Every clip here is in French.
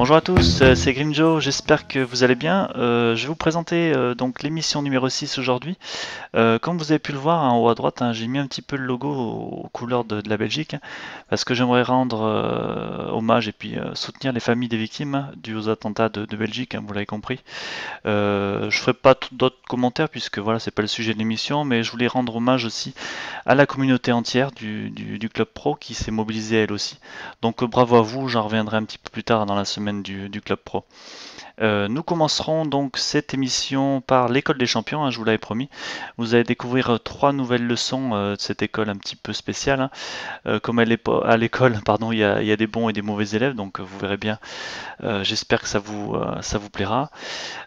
Bonjour à tous, c'est Grimjo, j'espère que vous allez bien. Je vais vous présenter donc l'émission numéro 6 aujourd'hui. Comme vous avez pu le voir en haut à droite, j'ai mis un petit peu le logo aux couleurs de la Belgique, parce que j'aimerais rendre hommage et puis soutenir les familles des victimes dus aux attentats de Belgique, vous l'avez compris. Je ferai pas d'autres commentaires puisque voilà, c'est pas le sujet de l'émission, mais je voulais rendre hommage aussi à la communauté entière du Club Pro qui s'est mobilisée elle aussi. Donc bravo à vous, j'en reviendrai un petit peu plus tard dans la semaine du Club Pro. Nous commencerons donc cette émission par l'école des champions, je vous l'avais promis. Vous allez découvrir 3 nouvelles leçons de cette école un petit peu spéciale. Comme à l'école, pardon, il y a des bons et des mauvais élèves, donc vous verrez bien. J'espère que ça vous plaira.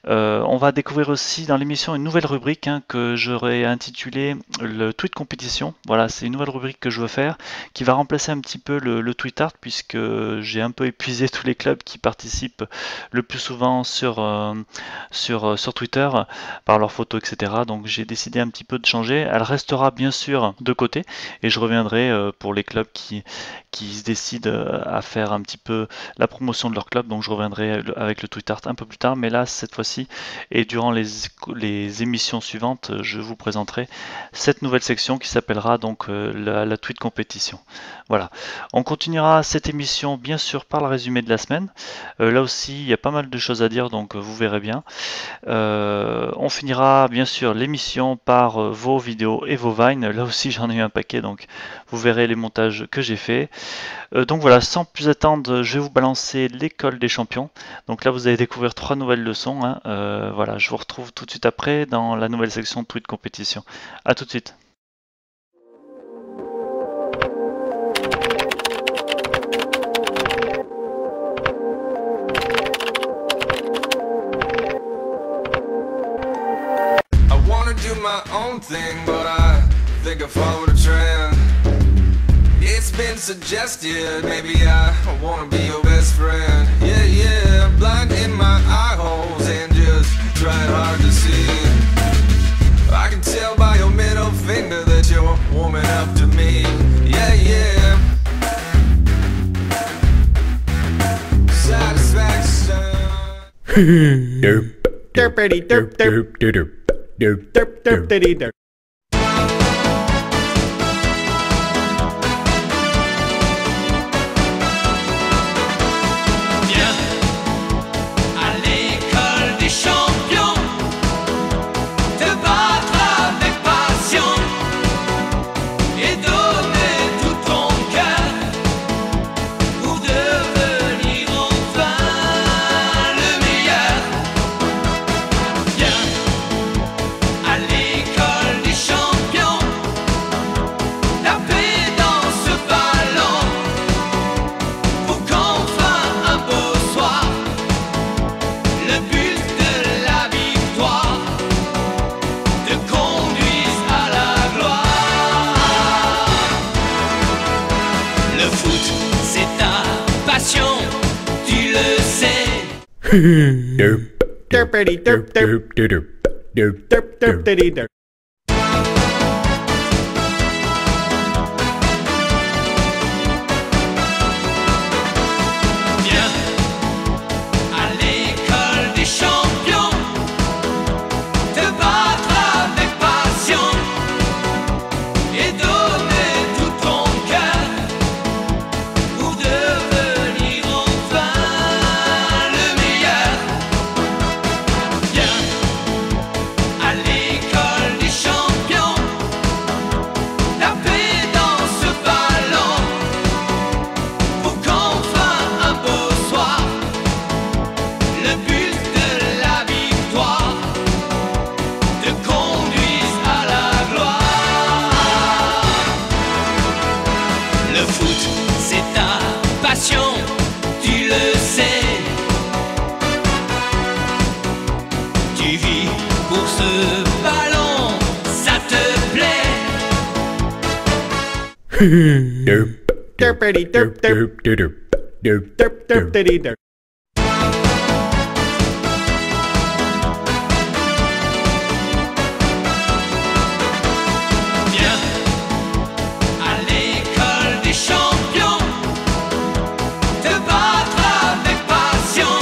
On va découvrir aussi dans l'émission une nouvelle rubrique que j'aurais intitulée le tweet compétition. Voilà, c'est une nouvelle rubrique que je veux faire qui va remplacer un petit peu le tweet art puisque j'ai un peu épuisé tous les clubs qui participent le plus souvent sur Twitter par leurs photos, etc. Donc j'ai décidé un petit peu de changer. Elle restera bien sûr de côté et je reviendrai pour les clubs qui se décident à faire un petit peu la promotion de leur club. Donc je reviendrai avec le tweet art un peu plus tard, mais là cette fois-ci et durant les émissions suivantes, je vous présenterai cette nouvelle section qui s'appellera donc la tweet compétition. Voilà, on continuera cette émission bien sûr par le résumé de la semaine. Là aussi il y a pas mal de choses à dire, donc vous verrez bien. On finira bien sûr l'émission par vos vidéos et vos vines. Là aussi j'en ai eu un paquet, donc vous verrez les montages que j'ai fait. Donc voilà, sans plus attendre, je vais vous balancer l'école des champions. Donc là vous allez découvrir 3 nouvelles leçons. Voilà, je vous retrouve tout de suite après dans la nouvelle section tweet compétition. A tout de suite. My own thing, but I think I follow the trend. It's been suggested, maybe I wanna be your best friend. Yeah, yeah, blind in my eye holes and just trying hard to see. I can tell by your middle finger that you're warming up to me. Yeah, yeah. Satisfaction. Derpity derp derp derp. Derp derp derp derp derp. Viens à l'école des champions, te battre avec passion et donner tout ton cœur pour devenir enfin le meilleur. Viens à l'école des champions, taper dans ce ballon pour qu'enfin un beau soir, le but de la victoire te conduise à la gloire. Le foot, c'est ta passion, tu le sais. Derpity derp derp derp. Derp derp derp derp derp. Viens à l'école des champions, te battre avec passion et donner tout ton cœur pour devenir enfin le meilleur. Viens à l'école des champions, taper dans ce ballon pour qu'enfin un beau soir, le but de la victoire te conduise à la gloire. Le foot, c'est ta passion, tu le sais. Tu vis pour ce ballon, ça te plaît. Derpity derp derp derp. Derp derp derp derp derp. Viens à l'école des champions, te battre avec passion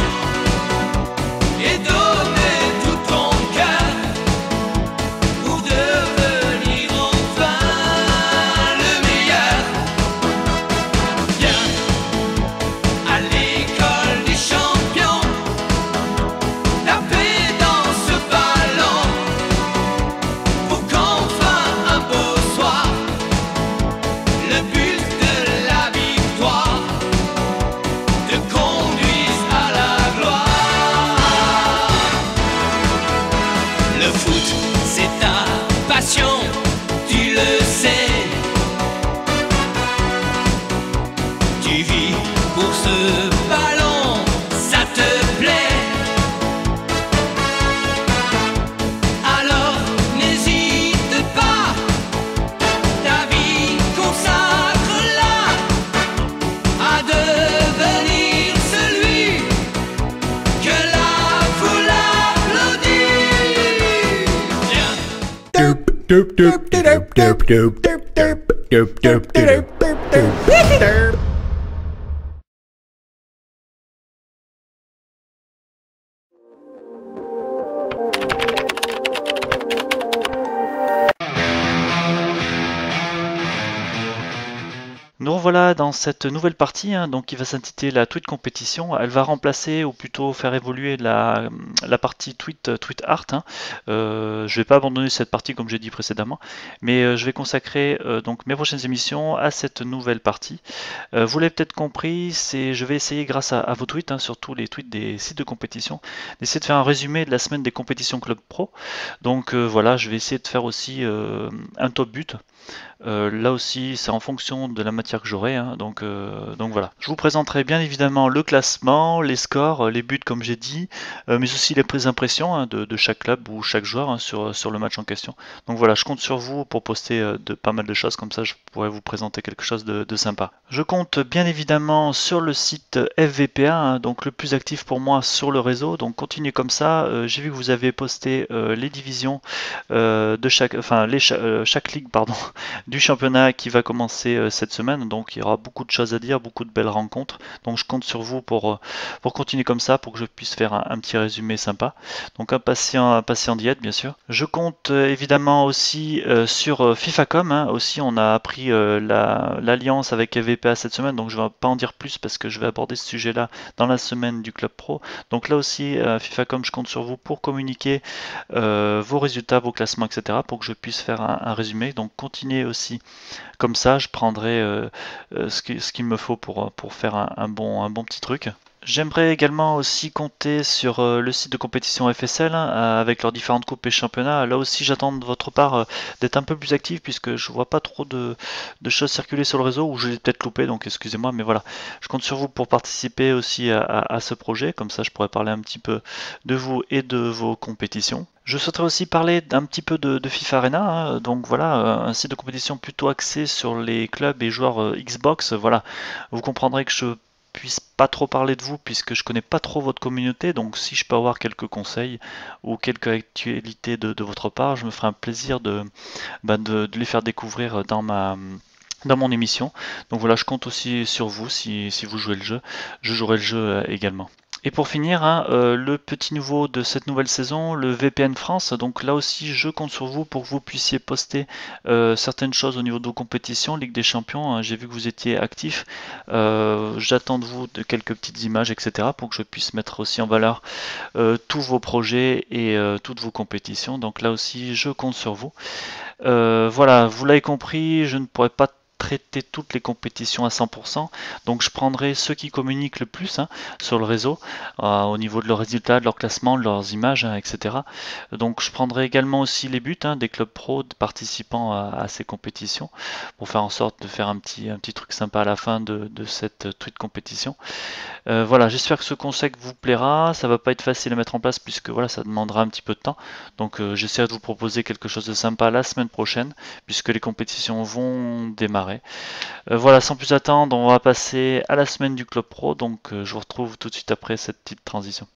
Tu vis pour ce ballon, ça te plaît. Alors n'hésite pas, ta vie consacre-la à devenir celui que la foule applaudit. Viens. Derp, derp, derp, derp, derp, derp, derp, derp, derp, derp, derp, derp. Nous revoilà dans cette nouvelle partie, donc qui va s'intituler la Tweet Compétition. Elle va remplacer, ou plutôt faire évoluer la partie Tweet Art. Je ne vais pas abandonner cette partie comme j'ai dit précédemment, mais je vais consacrer donc mes prochaines émissions à cette nouvelle partie. Vous l'avez peut-être compris, je vais essayer grâce à vos tweets, surtout les tweets des sites de compétition, d'essayer de faire un résumé de la semaine des compétitions Club Pro. Donc voilà, je vais essayer de faire aussi un top but. Là aussi, c'est en fonction de la matière que j'aurai, donc voilà. Je vous présenterai bien évidemment le classement, les scores, les buts comme j'ai dit, mais aussi les prises d'impression de chaque club ou chaque joueur sur le match en question. Donc voilà, je compte sur vous pour poster pas mal de choses, comme ça je pourrais vous présenter quelque chose de sympa. Je compte bien évidemment sur le site FVPA, donc le plus actif pour moi sur le réseau, donc continuez comme ça. J'ai vu que vous avez posté les divisions de chaque ligue, pardon, du championnat qui va commencer cette semaine, donc il y aura beaucoup de choses à dire, beaucoup de belles rencontres, donc je compte sur vous pour continuer comme ça, pour que je puisse faire un petit résumé sympa, donc impatient d'y être bien sûr. Je compte évidemment aussi sur FIFA.com, aussi on a appris l'alliance avec FVPA cette semaine, donc je ne vais pas en dire plus parce que je vais aborder ce sujet là dans la semaine du Club Pro, donc là aussi FIFA.com, je compte sur vous pour communiquer vos résultats, vos classements, etc., pour que je puisse faire un résumé, donc continuez aussi comme ça, je prendrai ce qu'il me faut pour faire un bon petit truc. J'aimerais également aussi compter sur le site de compétition FSL avec leurs différentes coupes et championnats. Là aussi, j'attends de votre part d'être un peu plus actif puisque je vois pas trop de choses circuler sur le réseau, ou je l'ai peut-être loupé, donc excusez-moi, mais voilà. Je compte sur vous pour participer aussi à ce projet, comme ça je pourrais parler un petit peu de vous et de vos compétitions. Je souhaiterais aussi parler d'un petit peu de FIFA Arena, donc voilà, un site de compétition plutôt axé sur les clubs et joueurs Xbox. Voilà, vous comprendrez que je puisse pas trop parler de vous puisque je connais pas trop votre communauté, donc si je peux avoir quelques conseils ou quelques actualités de votre part, je me ferai un plaisir de les faire découvrir dans mon émission. Donc voilà, je compte aussi sur vous si vous jouez le jeu, je jouerai le jeu également. Et pour finir, le petit nouveau de cette nouvelle saison, le VPN France. Donc là aussi, je compte sur vous pour que vous puissiez poster certaines choses au niveau de vos compétitions, Ligue des Champions. J'ai vu que vous étiez actifs. J'attends de vous de quelques petites images, etc., pour que je puisse mettre aussi en valeur tous vos projets et toutes vos compétitions. Donc là aussi, je compte sur vous. Voilà, vous l'avez compris, je ne pourrais pas traiter toutes les compétitions à 100%, donc je prendrai ceux qui communiquent le plus sur le réseau au niveau de leurs résultats, de leur classement, de leurs images, etc. Donc je prendrai également aussi les buts des clubs pro participant à ces compétitions pour faire en sorte de faire un petit truc sympa à la fin de cette tweet compétition. Voilà, j'espère que ce concept vous plaira. Ça va pas être facile à mettre en place puisque voilà, ça demandera un petit peu de temps, donc j'essaierai de vous proposer quelque chose de sympa la semaine prochaine puisque les compétitions vont démarrer. Voilà, sans plus attendre, on va passer à la semaine du Club Pro, donc je vous retrouve tout de suite après cette petite transition.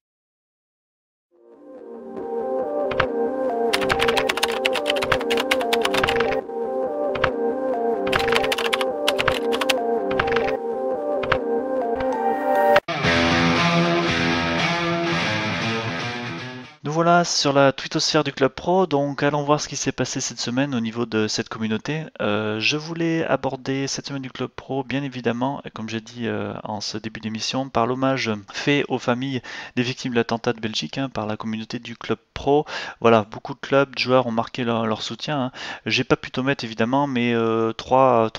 Nous voilà sur la twittosphère du Club Pro, donc allons voir ce qui s'est passé cette semaine au niveau de cette communauté. Je voulais aborder cette semaine du Club Pro, bien évidemment, comme j'ai dit en ce début d'émission, par l'hommage fait aux familles des victimes de l'attentat de Belgique, par la communauté du Club Pro. Voilà, beaucoup de clubs, de joueurs ont marqué leur soutien. J'ai pas pu tout mettre évidemment, mais trois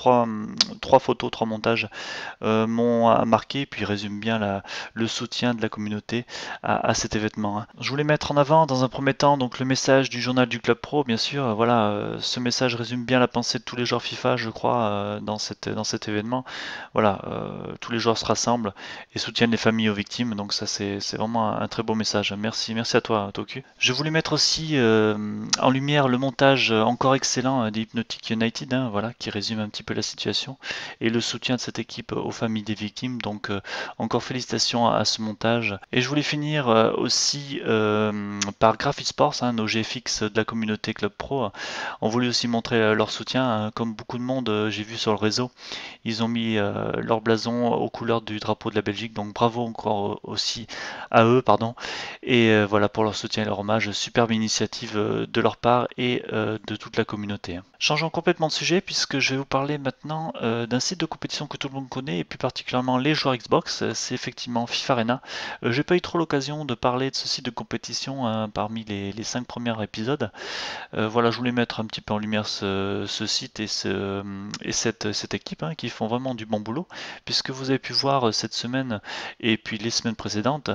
photos, 3 montages m'ont marqué, puis résument bien le soutien de la communauté à cet événement. Je voulais mettre en avant Avant, dans un premier temps, donc le message du journal du Club Pro, bien sûr, voilà, ce message résume bien la pensée de tous les joueurs FIFA, je crois, dans cet événement. Voilà, tous les joueurs se rassemblent et soutiennent les familles aux victimes, donc ça c'est vraiment un très beau message. Merci à toi, Toku. Je voulais mettre aussi en lumière le montage encore excellent d'Hypnotic United, hein, voilà, qui résume un petit peu la situation et le soutien de cette équipe aux familles des victimes. Donc encore félicitations à ce montage. Et je voulais finir aussi par Graphisports, hein, nos GFX de la communauté Club Pro, ont voulu aussi montrer leur soutien, hein, comme beaucoup de monde, j'ai vu sur le réseau. Ils ont mis leur blason aux couleurs du drapeau de la Belgique, donc bravo encore aussi à eux, pardon. Et voilà pour leur soutien et leur hommage, superbe initiative de leur part et de toute la communauté. Changeons complètement de sujet puisque je vais vous parler maintenant d'un site de compétition que tout le monde connaît et plus particulièrement les joueurs Xbox, c'est effectivement FIFA Arena. J'ai pas eu trop l'occasion de parler de ce site de compétition parmi les 5 premiers épisodes. Voilà, je voulais mettre un petit peu en lumière ce site et cette équipe, hein, qui font vraiment du bon boulot, puisque vous avez pu voir cette semaine et puis les semaines précédentes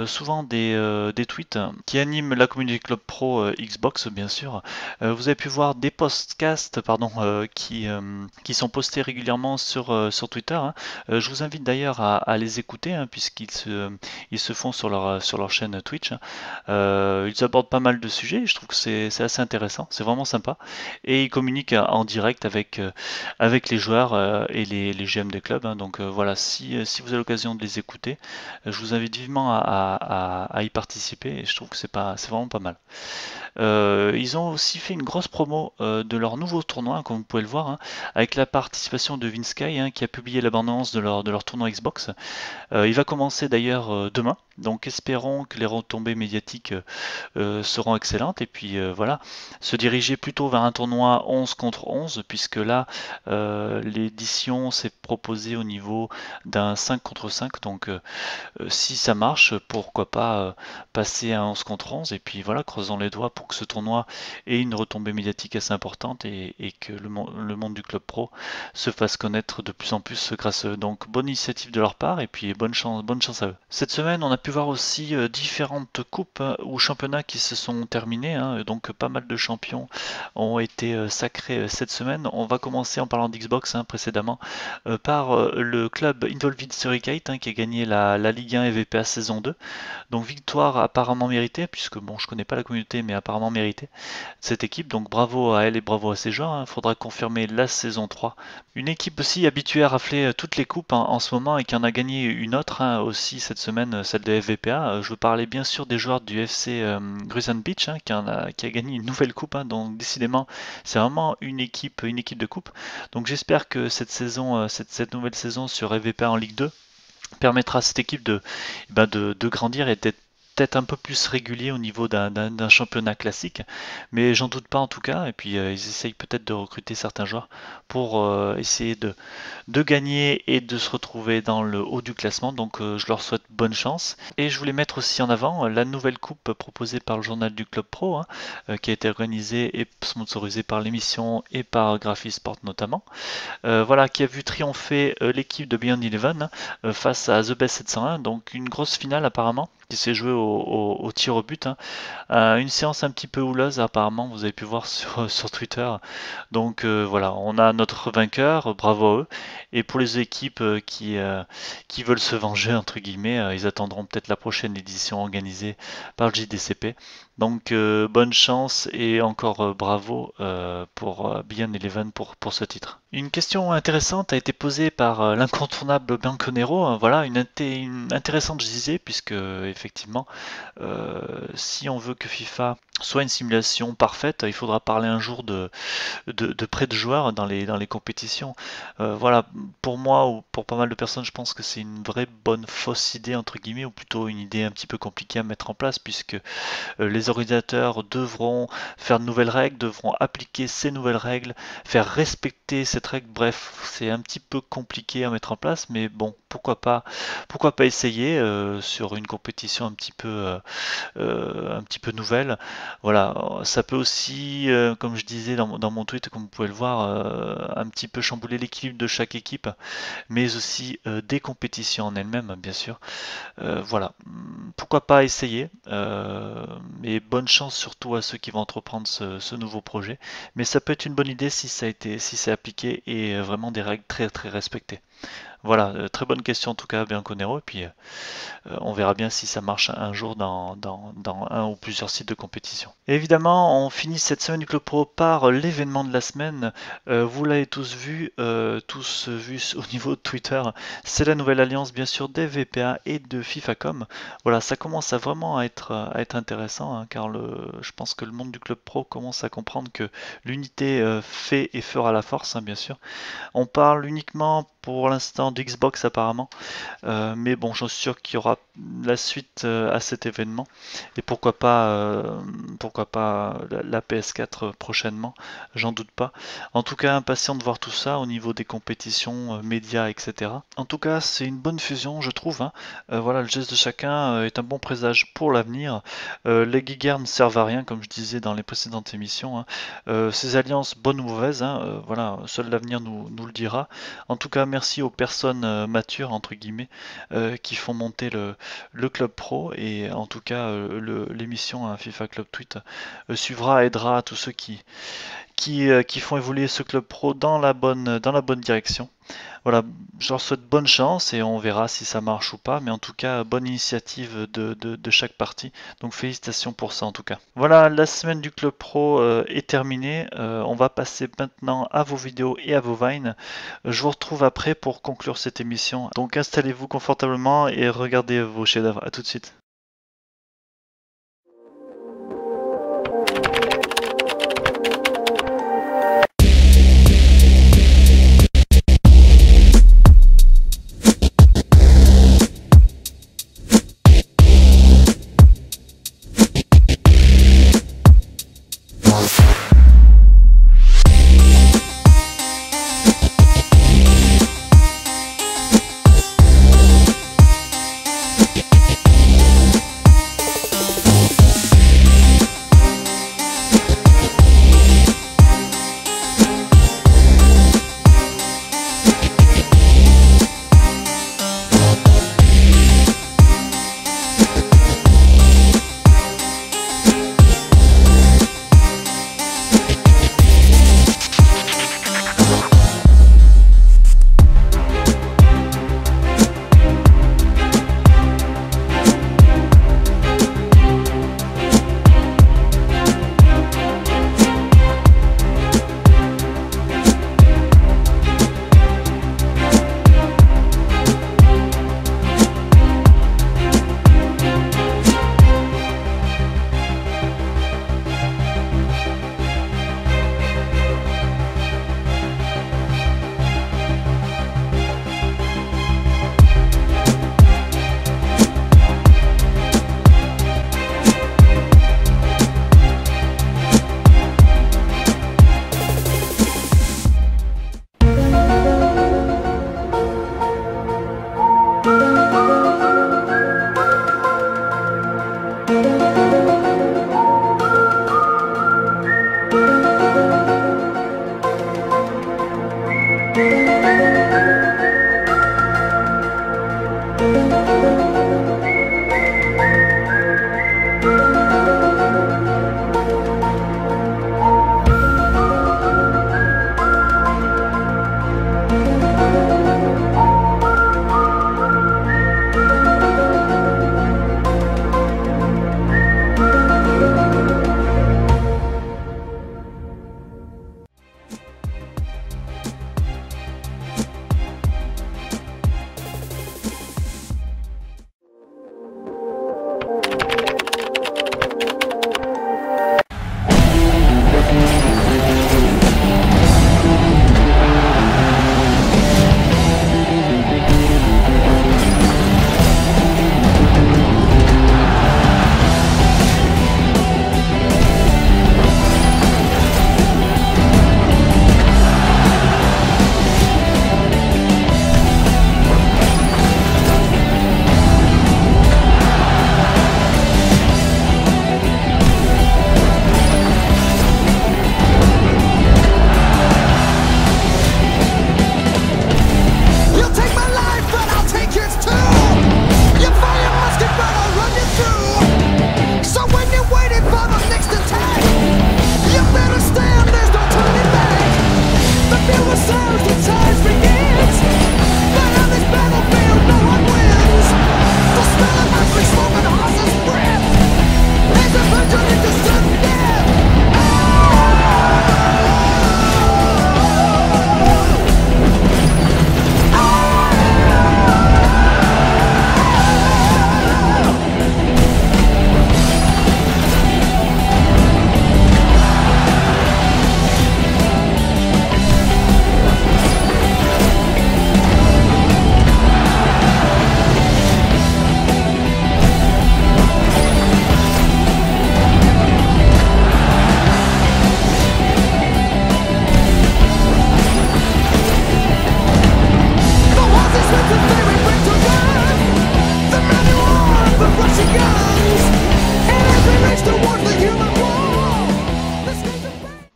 souvent des tweets qui animent la communauté Club Pro Xbox, bien sûr. Vous avez pu voir des podcasts qui sont postés régulièrement sur Twitter, hein. Je vous invite d'ailleurs à les écouter, hein, puisqu'ils se font sur leur chaîne Twitch, hein. Ils abordent pas mal de sujets, je trouve que c'est assez intéressant, c'est vraiment sympa. Et ils communiquent en direct avec les joueurs et les GM des clubs, hein. Donc voilà, si vous avez l'occasion de les écouter, je vous invite vivement à y participer et je trouve que c'est vraiment pas mal. Ils ont aussi fait une grosse promo de leur nouveau tournoi, comme vous pouvez le voir, hein, avec la participation de Vinsky, hein, qui a publié l'abondance de leur tournoi Xbox. Il va commencer d'ailleurs demain, donc espérons que les retombées médiatiques seront excellentes et puis voilà, se diriger plutôt vers un tournoi 11 contre 11, puisque là l'édition s'est proposée au niveau d'un 5 contre 5, donc si ça marche, pourquoi pas passer à 11 contre 11 et puis voilà, creusons les doigts pour que ce tournoi ait une retombée médiatique assez importante et que le monde du club pro se fasse connaître de plus en plus grâce à eux. Donc bonne initiative de leur part et puis bonne chance à eux. Cette semaine, on a pu voir aussi différentes coupes ou championnats qui se sont terminés, hein, donc pas mal de champions ont été sacrés cette semaine. On va commencer en parlant d'Xbox, hein, précédemment par le club Involved Suricate, hein, qui a gagné la Ligue 1 et VPA saison 2. Donc victoire apparemment méritée, puisque bon, je connais pas la communauté, mais apparemment méritée, cette équipe. Donc bravo à elle et bravo à ses joueurs, hein. Faudra confirmer la saison 3. Une équipe aussi habituée à rafler toutes les coupes, hein, en ce moment et qui en a gagné une autre, hein, aussi cette semaine, celle de FVPA. Je veux parler bien sûr des joueurs du FC Grusan Beach, hein, qui a gagné une nouvelle coupe, hein. Donc décidément, c'est vraiment une équipe de coupe. Donc j'espère que cette nouvelle saison sur FVPA en Ligue 2 permettra à cette équipe de grandir et d'être peut-être un peu plus régulier au niveau d'un championnat classique, mais j'en doute pas en tout cas. Et puis ils essayent peut-être de recruter certains joueurs pour essayer de gagner et de se retrouver dans le haut du classement. Donc je leur souhaite bonne chance. Et je voulais mettre aussi en avant la nouvelle coupe proposée par le journal du Club Pro, hein, qui a été organisée et sponsorisée par l'émission et par Graphisport notamment. Voilà, qui a vu triompher l'équipe de Beyond Eleven, hein, face à The Best 701, donc une grosse finale apparemment qui s'est jouée au tir au but, hein. Une séance un petit peu houleuse apparemment, vous avez pu voir sur Twitter. Donc voilà, on a notre vainqueur, bravo à eux. Et pour les équipes qui veulent se venger entre guillemets, ils attendront peut-être la prochaine édition organisée par le JDCP. Donc bonne chance et encore bravo pour Beyond Eleven pour ce titre. Une question intéressante a été posée par l'incontournable Bianconero, hein, voilà, une intéressante je disais, puisque effectivement si on veut que FIFA soit une simulation parfaite, il faudra parler un jour de prêt de joueurs dans les compétitions. Voilà, pour moi ou pour pas mal de personnes, je pense que c'est une vraie bonne fausse idée entre guillemets, ou plutôt une idée un petit peu compliquée à mettre en place, puisque les organisateurs devront faire de nouvelles règles, devront appliquer ces nouvelles règles, faire respecter cette règle. Bref, c'est un petit peu compliqué à mettre en place, mais bon, pourquoi pas essayer sur une compétition un petit peu nouvelle. Voilà, ça peut aussi, comme je disais dans mon tweet, comme vous pouvez le voir, un petit peu chambouler l'équilibre de chaque équipe, mais aussi des compétitions en elles-mêmes, bien sûr. Voilà, pourquoi pas essayer, et bonne chance surtout à ceux qui vont entreprendre ce nouveau projet. Mais ça peut être une bonne idée si c'est appliqué et vraiment des règles très très respectées. Voilà, très bonne question en tout cas, Bianconero, et puis on verra bien si ça marche un jour dans un ou plusieurs sites de compétition. Et évidemment, on finit cette semaine du Club Pro par l'événement de la semaine. Vous l'avez tous vu au niveau de Twitter. C'est la nouvelle alliance, bien sûr, des VPA et de FIFA.com. Voilà, ça commence à être intéressant, hein, car je pense que le monde du Club Pro commence à comprendre que l'unité fait et fera la force, hein, bien sûr. On parle uniquement pour l'instant de Xbox apparemment, mais bon, j'en suis sûr qu'il y aura la suite à cet événement, et pourquoi pas la PS4 prochainement, j'en doute pas. En tout cas, impatient de voir tout ça au niveau des compétitions, médias, etc. En tout cas, c'est une bonne fusion, je trouve, hein. Voilà, le geste de chacun est un bon présage pour l'avenir. Les guerres ne servent à rien, comme je disais dans les précédentes émissions, hein. Ces alliances, bonnes ou mauvaises, hein, voilà, seul l'avenir nous le dira. En tout cas, merci aux personnes matures, entre guillemets, qui font monter le Club Pro, et en tout cas, l'émission FIFA Club Tweet suivra, aidera tous ceux qui font évoluer ce Club Pro dans la bonne direction. Voilà, je leur souhaite bonne chance et on verra si ça marche ou pas, mais en tout cas, bonne initiative de chaque partie. Donc félicitations pour ça en tout cas. Voilà, la semaine du Club Pro est terminée. On va passer maintenant à vos vidéos et à vos vines. Je vous retrouve après pour conclure cette émission. Donc installez-vous confortablement et regardez vos chefs-d'œuvre. À tout de suite.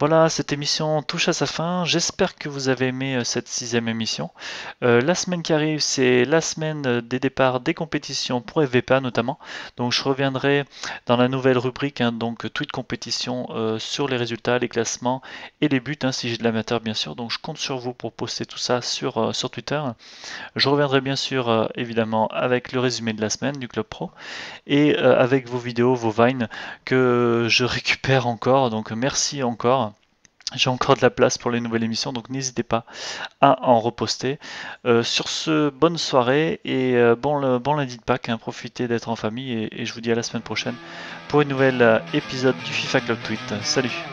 Voilà, cette émission touche à sa fin. J'espère que vous avez aimé cette 6e émission. La semaine qui arrive, c'est la semaine des départs des compétitions pour FVPA notamment. Donc je reviendrai dans la nouvelle rubrique, hein, donc tweet compétition sur les résultats, les classements et les buts, hein, si j'ai de l'amateur bien sûr. Donc je compte sur vous pour poster tout ça sur Twitter. Je reviendrai bien sûr évidemment avec le résumé de la semaine du Club Pro et avec vos vidéos, vos vines que je récupère encore. Donc merci encore. J'ai encore de la place pour les nouvelles émissions, donc n'hésitez pas à en reposter. Sur ce, bonne soirée et bon lundi de Pâques, hein, profitez d'être en famille et je vous dis à la semaine prochaine pour une nouvelle épisode du FIFA Club Tweet. Salut!